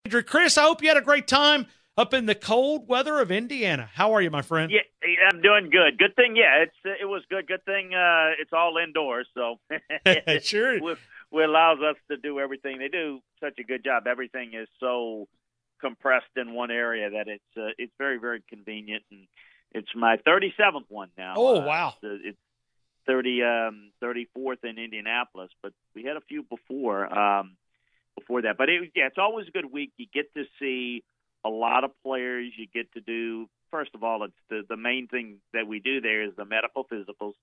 Chris, I hope you had a great time up in the cold weather of Indiana. How are you, my friend? Yeah, I'm doing good. Good thing, yeah, it was good. Good thing it's all indoors, so Sure. it allows us to do everything. They do such a good job. Everything is so compressed in one area that it's very, very convenient. And it's my 37th one now. Oh, wow. It's 34th in Indianapolis, but we had a few before that. But it's always a good week. You get to see a lot of players. You get to do, first of all, it's the main thing that we do there is the medical physicals,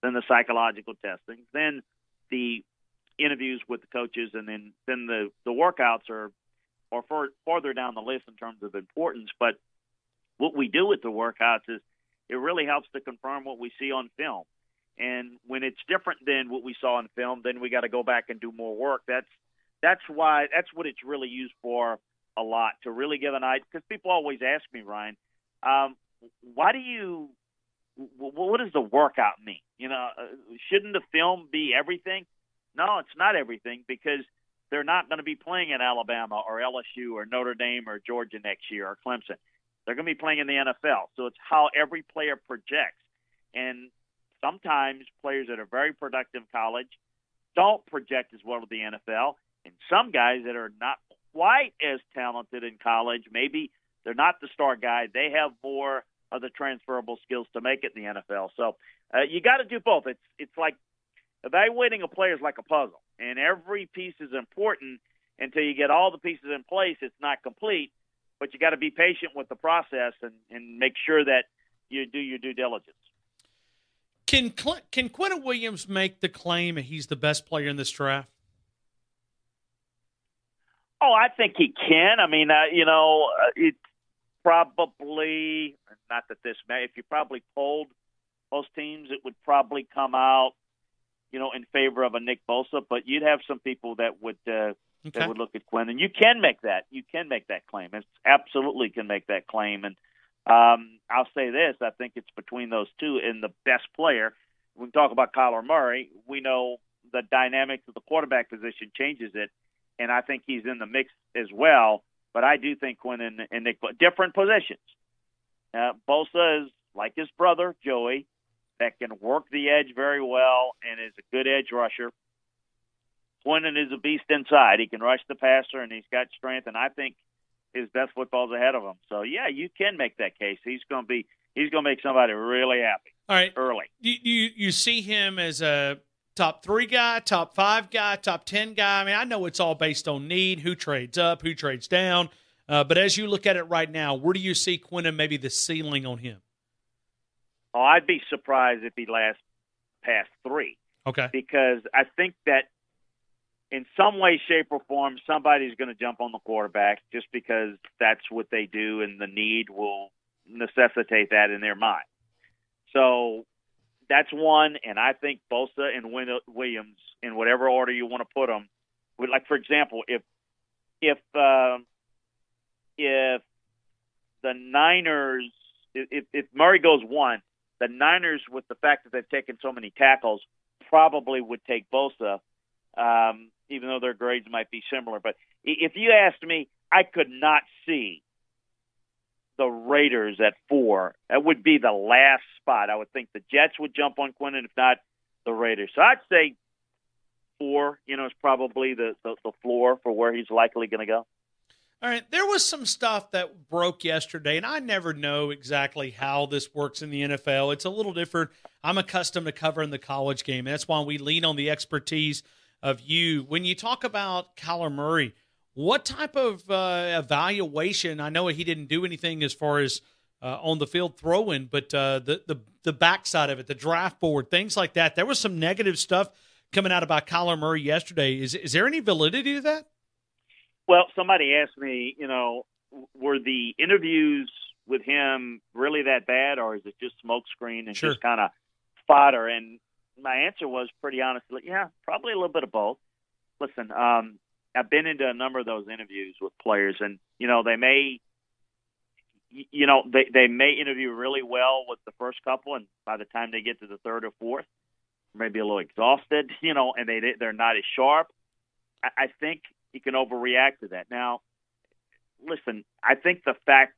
then the psychological testing, then the interviews with the coaches, and then the workouts are farther down the list in terms of importance. But what we do with the workouts is it really helps to confirm what we see on film. And when it's different than what we saw on film, then we got to go back and do more work. That's what it's really used for a lot, to really give an idea. Because people always ask me, Ryan, what does the workout mean? Shouldn't the film be everything? No, it's not everything, because they're not going to be playing at Alabama or LSU or Notre Dame or Georgia next year or Clemson. They're going to be playing in the NFL. So it's how every player projects. And sometimes players that are very productive in college don't project as well to the NFL. And some guys that are not quite as talented in college, maybe they're not the star guy. They have more of the transferable skills to make it in the NFL. So you got to do both. It's like evaluating a player is like a puzzle, and every piece is important. Until you get all the pieces in place, it's not complete. But you got to be patient with the process and make sure that you do your due diligence. Can Quinnen Williams make the claim that he's the best player in this draft? Oh, I think he can. I mean, it's probably not that this may. If you probably polled most teams, it would probably come out, in favor of a Nick Bosa. But you'd have some people that would look at Quinnen. You can make that. You can make that claim. It absolutely can make that claim. And I'll say this: I think it's between those two and the best player. When we talk about Colin Murray, we know the dynamics of the quarterback position changes it. And I think he's in the mix as well. But I do think Quinnen and Nick, different positions. Bosa is like his brother, Joey, that can work the edge very well and is a good edge rusher. Quinnen is a beast inside. He can rush the passer, and he's got strength. And I think his best football's ahead of him. So, yeah, you can make that case. He's going to make somebody really happy. All right. Early. You see him as a top 3 guy, top 5 guy, top 10 guy. I mean, I know it's all based on need, who trades up, who trades down. But as you look at it right now, where do you see Quinnen maybe the ceiling on him? Oh, I'd be surprised if he lasts past 3. Okay. Because I think that in some way, shape, or form, somebody's going to jump on the quarterback just because that's what they do, and the need will necessitate that in their mind. So that's one, and I think Bosa and Williams, in whatever order you want to put them, would, like, for example, if the Niners, if Murray goes 1, the Niners, with the fact that they've taken so many tackles, probably would take Bosa, even though their grades might be similar. But if you asked me, I could not see the Raiders at 4. That would be the last spot. I would think the Jets would jump on Quinnen, if not the Raiders. So I'd say 4, is probably the floor for where he's likely going to go. All right, there was some stuff that broke yesterday, and I never know exactly how this works in the NFL. It's a little different. I'm accustomed to covering the college game, and that's why we lean on the expertise of you. When you talk about Colin Murray, what type of evaluation? I know he didn't do anything as far as on the field throwing, but the backside of it, the draft board, things like that. There was some negative stuff coming out about Colin Murray yesterday. Is there any validity to that? Well, somebody asked me, were the interviews with him really that bad, or is it just smokescreen and Sure. just kind of fodder? And my answer was pretty honestly, yeah, probably a little bit of both. Listen, I've been into a number of those interviews with players, and they may interview really well with the first couple, and by the time they get to the third or fourth, maybe a little exhausted, and they're not as sharp. I think you can overreact to that. Now, listen, I think the fact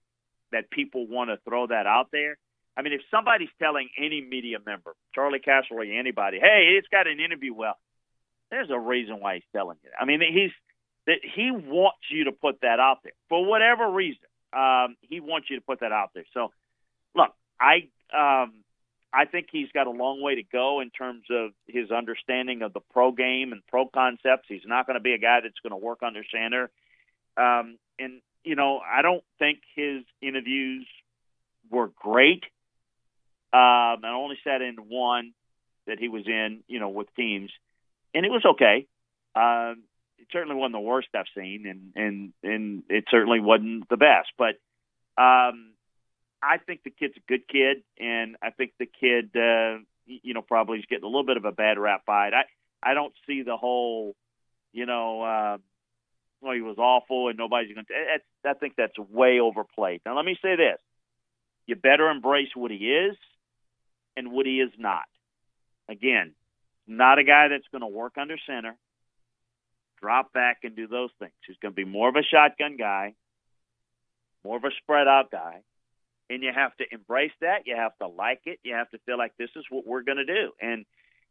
that people want to throw that out there, I mean, if somebody's telling any media member, Charlie Castlery, anybody, hey, it's got an interview, well, there's a reason why he's telling you that. I mean, he wants you to put that out there for whatever reason. He wants you to put that out there. So, look, I think he's got a long way to go in terms of his understanding of the pro game and pro concepts. He's not going to be a guy that's going to work under center. And, you know, I don't think his interviews were great. I only sat in one that he was in, you know, with teams, and it was okay. It certainly wasn't the worst I've seen, and it certainly wasn't the best. But I think the kid's a good kid, and I think the kid, you know, probably is getting a little bit of a bad rap by it. I don't see the whole, you know, well, he was awful and nobody's going to – I think that's way overplayed. Now, let me say this. You better embrace what he is and what he is not. Again, not a guy that's going to work under center, drop back and do those things. He's going to be more of a shotgun guy, more of a spread-out guy, and you have to embrace that. You have to like it. You have to feel like this is what we're going to do. And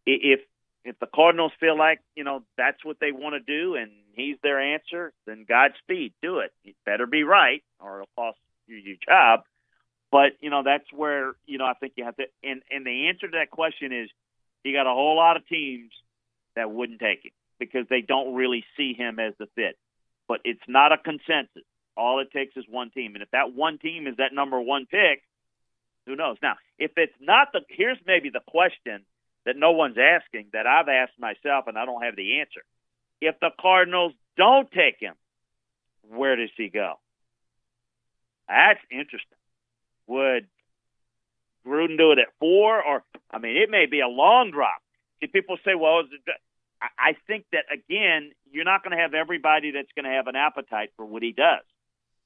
if the Cardinals feel like, you know, that's what they want to do and he's their answer, then Godspeed, do it. You better be right or it'll cost you your job. But, you know, that's where, you know, I think you have to – and the answer to that question is you got a whole lot of teams that wouldn't take him because they don't really see him as the fit. But it's not a consensus. All it takes is one team. And if that one team is that number one pick, who knows? Now, if it's not here's maybe the question that no one's asking that I've asked myself and I don't have the answer. If the Cardinals don't take him, where does he go? That's interesting. Would Gruden do it at 4? Or, I mean, it may be a long drop. See, people say, well, I think that, again, you're not going to have everybody that's going to have an appetite for what he does.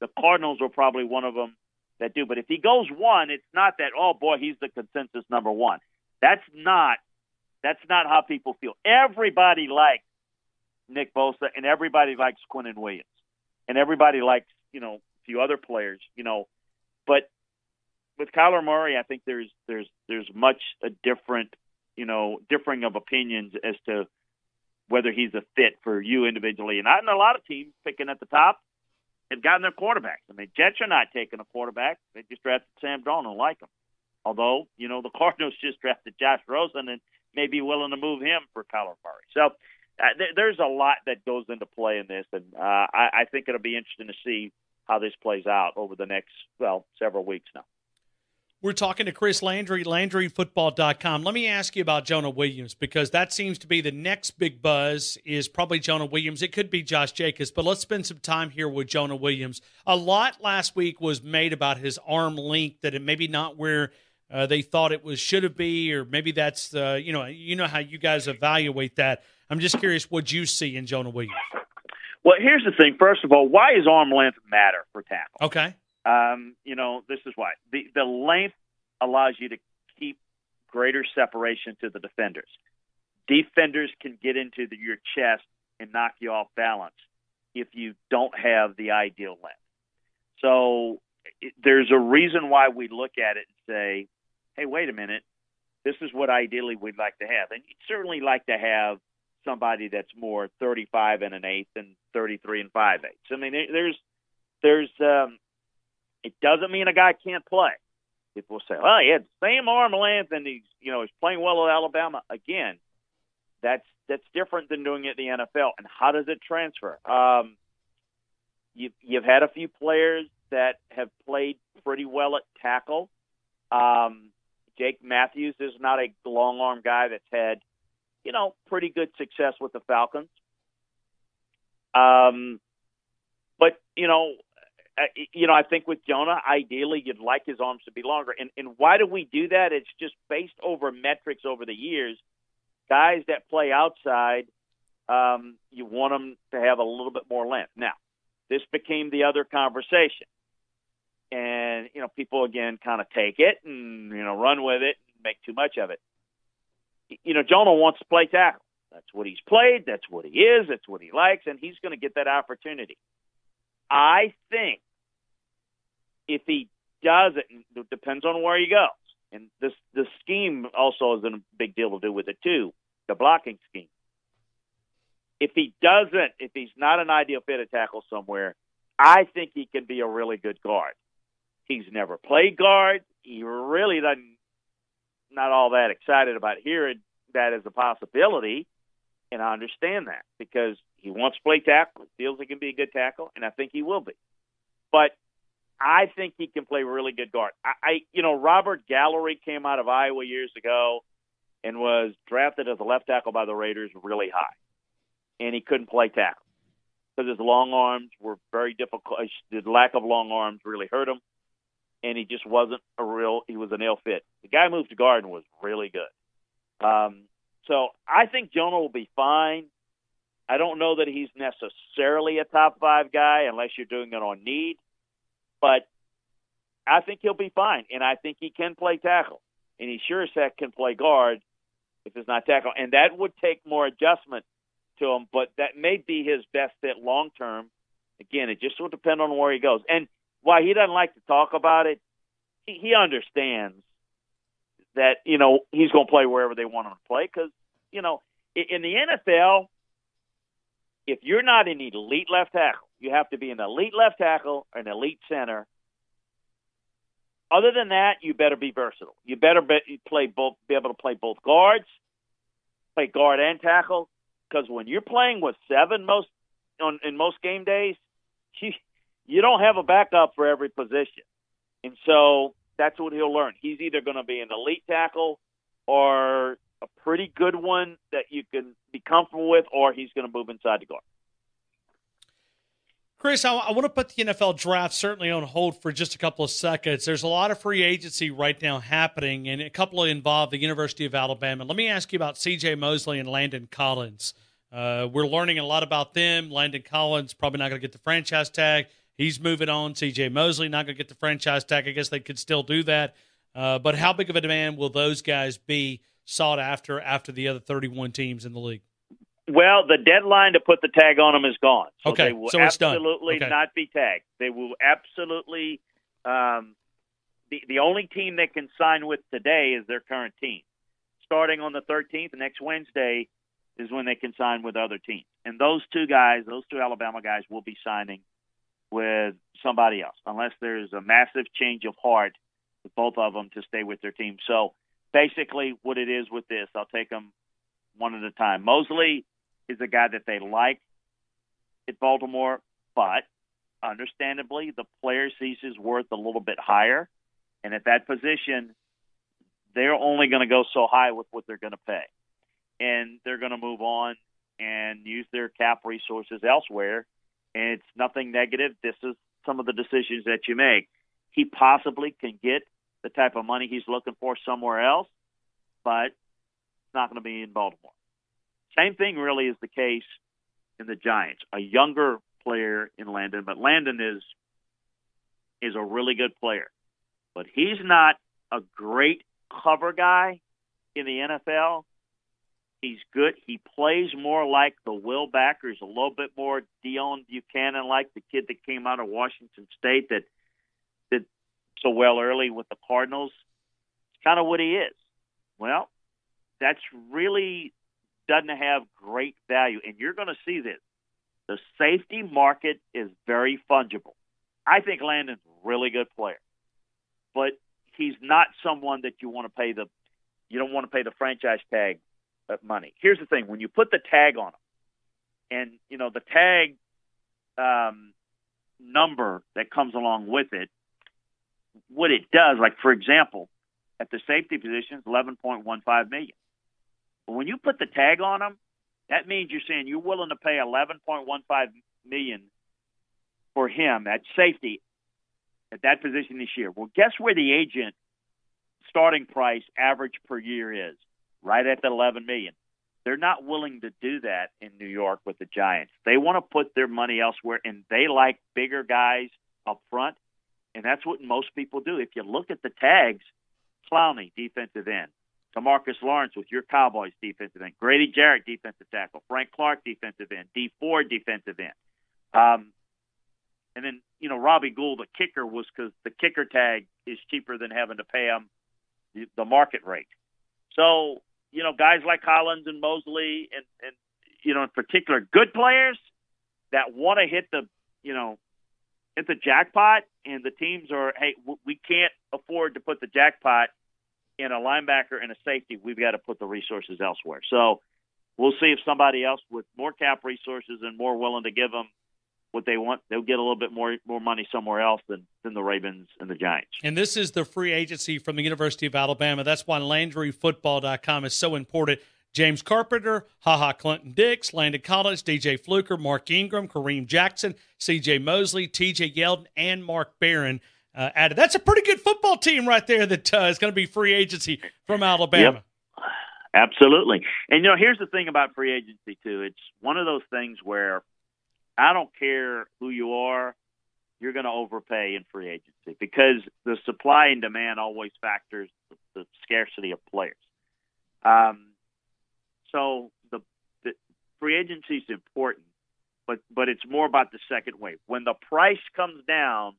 The Cardinals are probably one of them that do. But if he goes 1, it's not that, oh, boy, he's the consensus number 1. That's not how people feel. Everybody likes Nick Bosa, and everybody likes Quinnen Williams, and everybody likes, you know, a few other players, you know. But with Colin Murray, I think there's much a different, you know, differing of opinions as to whether he's a fit for you individually. And a lot of teams picking at the top have gotten their quarterbacks. I mean, Jets are not taking a quarterback. They just drafted Sam Darnold and like him. Although, you know, the Cardinals just drafted Josh Rosen and may be willing to move him for Colin Murray. So there's a lot that goes into play in this, and I think it'll be interesting to see how this plays out over the next, several weeks now. We're talking to Chris Landry, LandryFootball.com. Let me ask you about Jonah Williams, because that seems to be the next big buzz is probably Jonah Williams. It could be Josh Jacobs, but let's spend some time here with Jonah Williams. A lot last week was made about his arm length, that it maybe not where they thought it should have be, or maybe that's, you know how you guys evaluate that. I'm just curious what you see in Jonah Williams. Well, here's the thing. First of all, why does arm length matter for tackle? Okay. This is why. The length allows you to keep greater separation to the defenders. Defenders can get into your chest and knock you off balance if you don't have the ideal length. So there's a reason why we look at it and say, hey, wait a minute, this is what ideally we'd like to have. And you'd certainly like to have somebody that's more 35 and an eighth and 33 and 5/8. I mean, there's it doesn't mean a guy can't play. People say, well, he had the same arm length and he's playing well at Alabama. Again, that's different than doing it in the NFL. And how does it transfer? You've had a few players that have played pretty well at tackle. Jake Matthews is not a long arm guy that's had, pretty good success with the Falcons. But I think with Jonah, ideally you'd like his arms to be longer. And why do we do that? It's just based over metrics over the years. Guys that play outside, you want them to have a little bit more length. Now, this became the other conversation. And, people, again, kind of take it and, run with it and make too much of it. Jonah wants to play tackle. That's what he's played. That's what he is. That's what he likes. And he's going to get that opportunity. I think if he doesn't, it depends on where he goes. And the scheme also has a big deal to do with it too, the blocking scheme. If he's not an ideal fit at tackle somewhere, I think he can be a really good guard. He's never played guard. He really not all that excited about hearing that as a possibility, and I understand that because he wants to play tackle, he feels he can be a good tackle, and I think he will be. But I think he can play really good guard. Robert Gallery came out of Iowa years ago and was drafted as a left tackle by the Raiders really high, and he couldn't play tackle because his long arms were very difficult. The lack of long arms really hurt him, and he just wasn't he was an ill fit. The guy moved to guard and was really good. So I think Jonah will be fine. I don't know that he's necessarily a top 5 guy unless you're doing it on need, but I think he'll be fine, and I think he can play tackle, and he sure as heck can play guard if it's not tackle, and that would take more adjustment to him, but that may be his best fit long term. Again, it just will depend on where he goes. And while he doesn't like to talk about it, he understands that, he's going to play wherever they want him to play because, in the NFL, if you're not an elite left tackle, you have to be an elite left tackle or an elite center. Other than that, you better be versatile. You better be able to play both guards, play guard and tackle, because when you're playing with 7 in most game days, you don't have a backup for every position. And so that's what he'll learn. He's either going to be an elite tackle or a pretty good one that you can be comfortable with, or he's going to move inside the guard. Chris, I want to put the NFL draft certainly on hold for just a couple of seconds. There's a lot of free agency right now happening, and a couple involve the University of Alabama. Let me ask you about C.J. Mosley and Landon Collins. We're learning a lot about them. Landon Collins probably not going to get the franchise tag. He's moving on. C.J. Mosley not going to get the franchise tag. I guess they could still do that. But how big of a demand will those guys be sought after the other 31 teams in the league? Well, the deadline to put the tag on them is gone. So okay, they will so it's absolutely done. Okay. not be tagged. They will absolutely the only team they can sign with today is their current team. Starting on the 13th, next Wednesday, is when they can sign with other teams. And those two Alabama guys, will be signing with somebody else, unless there's a massive change of heart with both of them to stay with their team. So basically what it is with this, I'll take them one at a time. Mosley is a guy that they like at Baltimore, but understandably the player sees his worth a little bit higher. And at that position, they're only going to go so high with what they're going to pay. And they're going to move on and use their cap resources elsewhere. And it's nothing negative. This is some of the decisions that you make. He possibly can get the type of money he's looking for somewhere else, but it's not going to be in Baltimore. Same thing really is the case in the Giants. A younger player in Landon, but Landon is a really good player. But he's not a great cover guy in the NFL. He's good. He plays more like the Will backers, a little bit more Dion Buchanan, like the kid that came out of Washington State that did so well early with the Cardinals. It's kind of what he is. Well, that's really doesn't have great value, and you're going to see this. The safety market is very fungible. I think Landon's a really good player, but he's not someone that you want to pay you don't want to pay the franchise tag money. Here's the thing. When you put the tag on him, and, the tag number that comes along with it, what it does, like, for example, at the safety position, it's $11.15 million. But when you put the tag on him, that means you're saying you're willing to pay $11.15 million for him at safety at that position this year. Well, guess where the agent starting price average per year is? Right at the $11 million. They're not willing to do that in New York with the Giants. They want to put their money elsewhere, and they like bigger guys up front, and that's what most people do. If you look at the tags, Clowney, defensive end. DeMarcus Lawrence with your Cowboys defensive end. Grady Jarrett, defensive tackle. Frank Clark, defensive end. D Ford, defensive end. And then Robbie Gould, the kicker, was because the kicker tag is cheaper than having to pay him the market rate. So, guys like Collins and Mosley and in particular, good players that want to hit the jackpot, and the teams are, hey, we can't afford to put the jackpot in a linebacker and a safety. We've got to put the resources elsewhere. So we'll see if somebody else with more cap resources and more willing to give them what they want, they'll get a little bit more money somewhere else than the Ravens and the Giants. And this is the free agency from the University of Alabama. That's why LandryFootball.com is so important. James Carpenter, Clinton Dix, Landon Collins, DJ Fluker, Mark Ingram, Kareem Jackson, C.J. Mosley, T.J. Yeldon, and Mark Barron added. That's a pretty good football team right there that is going to be free agency from Alabama. Yep. Absolutely. And, here's the thing about free agency, too. It's one of those things where I don't care who you are, you're going to overpay in free agency because the supply and demand always factors the scarcity of players. So the free agency is important, but it's more about the second wave. When the price comes down,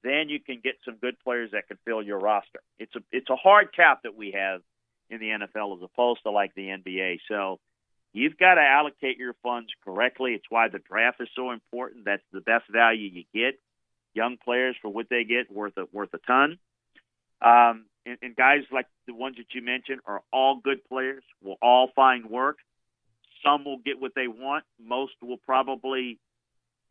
then you can get some good players that can fill your roster. It's a hard cap that we have in the NFL as opposed to like the NBA. So you've got to allocate your funds correctly. It's why the draft is so important. That's the best value you get. Young players for what they get worth a ton. And guys like the ones that you mentioned are all good players, will all find work. Some will get what they want. Most will probably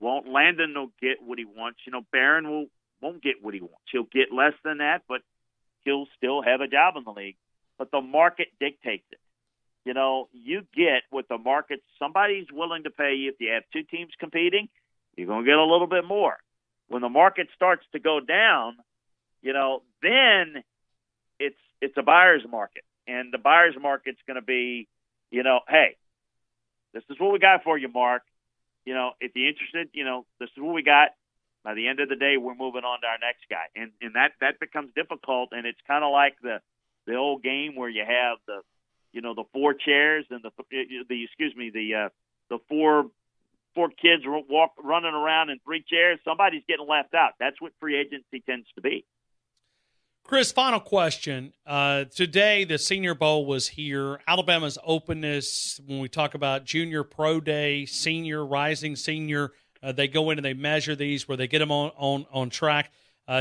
won't. Landon will get what he wants. Barron won't get what he wants. He'll get less than that, but he'll still have a job in the league. But the market dictates it. You get what the market, somebody's willing to pay you. If you have two teams competing, you're going to get a little bit more. When the market starts to go down, then it's a buyer's market. And the buyer's market's going to be, hey, this is what we got for you, Mark. If you're interested, this is what we got. By the end of the day, we're moving on to our next guy. And that becomes difficult, and it's kind of like the old game where you have the four chairs and the four kids running around in three chairs. Somebody's getting left out. That's what free agency tends to be. Chris, final question. Today, the Senior Bowl was here. Alabama's openness, when we talk about Junior Pro Day, Senior, Rising Senior, they go in and they measure these where they get them on track.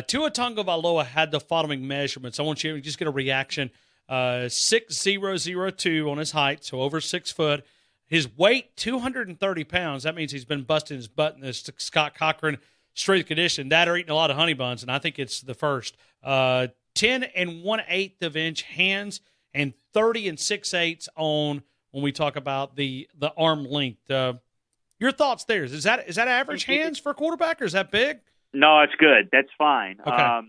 Tua Tagovailoa had the following measurements. I want you to just get a reaction. 6'0" on his height, so over 6 foot. His weight, 230 pounds. That means he's been busting his butt in this Scott Cochran strength condition. That or eating a lot of honey buns, and I think it's the first. 10 1/8 of inch hands and 30 6/8 on when we talk about the arm length. Your thoughts there? Is that average hands for a quarterback, or is that big? No, it's good. That's fine. Okay.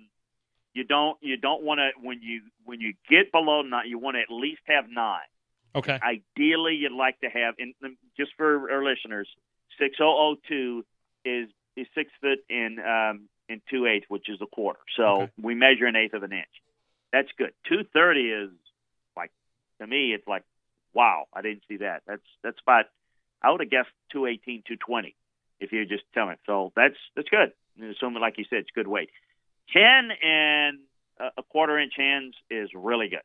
You don't want to when you get below 9, you want to at least have 9. Okay. Ideally, you'd like to have, and just for our listeners, 6.002 is 6 foot in 2/8, which is a quarter. So okay. We measure 1/8 of an inch. That's good. 230 is like, to me, it's like, wow, I didn't see that. That's about, I would have guessed 218, 220 if you just tell me. So that's good. Assuming, like you said, it's good weight. 10 and a quarter-inch hands is really good.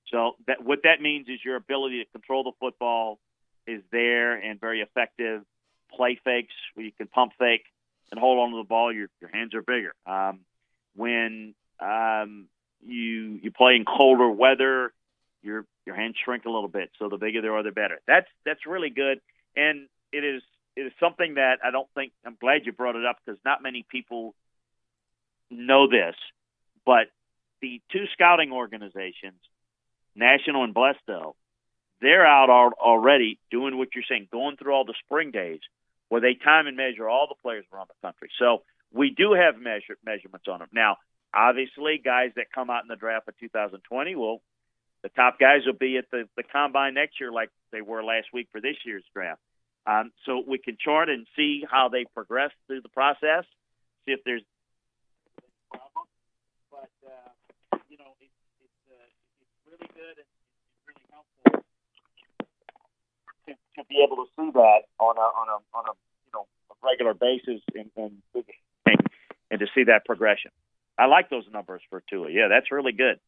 So what that means is your ability to control the football is there and very effective. Play fakes where you can pump fake and hold on to the ball, your hands are bigger. When you play in colder weather, your hands shrink a little bit. So the bigger they are, the better. That's really good, and it is something that I don't think. I'm glad you brought it up because not many people know this, but the two scouting organizations, National and Blesto, they're out already doing what you're saying, going through all the spring days where they time and measure all the players around the country. So we do have measurements on them. Now, obviously, guys that come out in the draft of 2020, well, the top guys will be at the combine next year like they were last week for this year's draft. So we can chart and see how they progress through the process, see if there's problem. But, it's really good and it's really helpful to be able to see that on a regular basis and and to see that progression. I like those numbers for Tua. Yeah, that's really good.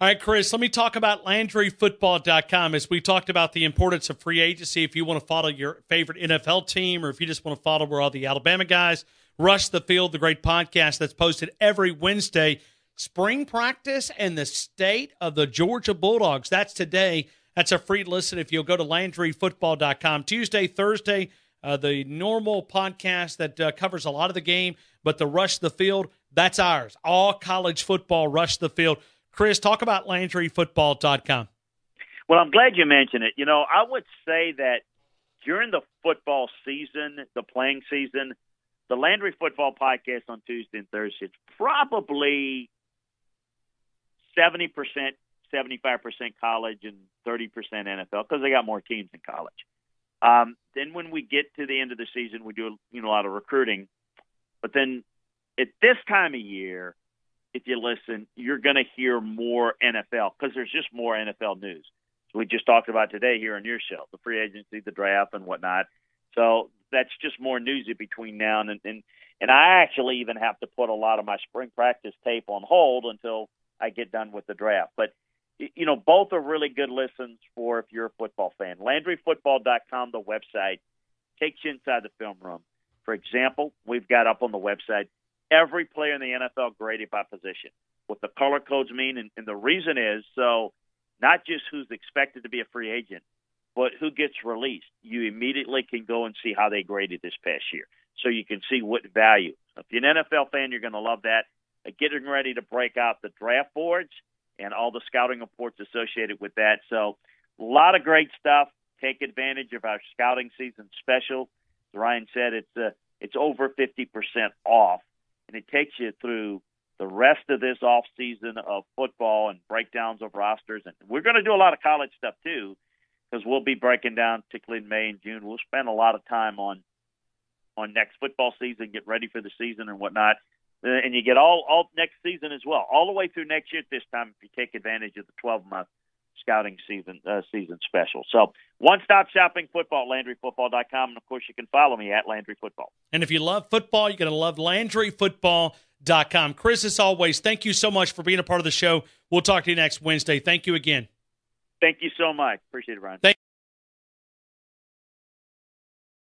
All right, Chris, let me talk about LandryFootball.com. As we talked about the importance of free agency, if you want to follow your favorite NFL team or if you just want to follow where all the Alabama guys rush the field, the great podcast that's posted every Wednesday. Spring practice and the state of the Georgia Bulldogs. That's today. That's a free listen if you'll go to LandryFootball.com. Tuesday, Thursday, the normal podcast that covers a lot of the game, but the Rush the Field, that's ours. All college football, Rush the Field. Chris, talk about LandryFootball.com. Well, I'm glad you mentioned it. I would say that during the football season, the playing season, the Landry Football Podcast on Tuesday and Thursday, it's probably 70%, 75% college and 30% NFL because they got more teams in college. Then when we get to the end of the season, we do a lot of recruiting. But then at this time of year, if you listen, you're going to hear more NFL because there's just more NFL news. So we just talked about today here on your show, the free agency, the draft, and whatnot. So that's just more newsy between now and I actually even have to put a lot of my spring practice tape on hold until I get done with the draft. But, both are really good listens for if you're a football fan. LandryFootball.com, the website, takes you inside the film room. For example, we've got up on the website every player in the NFL graded by position, what the color codes mean. And the reason is, so not just who's expected to be a free agent, but who gets released. You immediately can go and see how they graded this past year. So you can see what value. So if you're an NFL fan, you're going to love that. Getting ready to break out the draft boards and all the scouting reports associated with that. So a lot of great stuff. Take advantage of our scouting season special. As Ryan said, it's over 50% off. And it takes you through the rest of this off season of football and breakdowns of rosters. And we're going to do a lot of college stuff too, because we'll be breaking down, particularly in May and June. We'll spend a lot of time on next football season, get ready for the season and whatnot. And you get all next season as well, all the way through next year at this time if you take advantage of the 12-month scouting season special. So one-stop shopping football, LandryFootball.com. And, of course, you can follow me at Landry Football. And if you love football, you're going to love LandryFootball.com. Chris, as always, thank you so much for being a part of the show. We'll talk to you next Wednesday. Thank you again. Thank you so much. Appreciate it, Brian.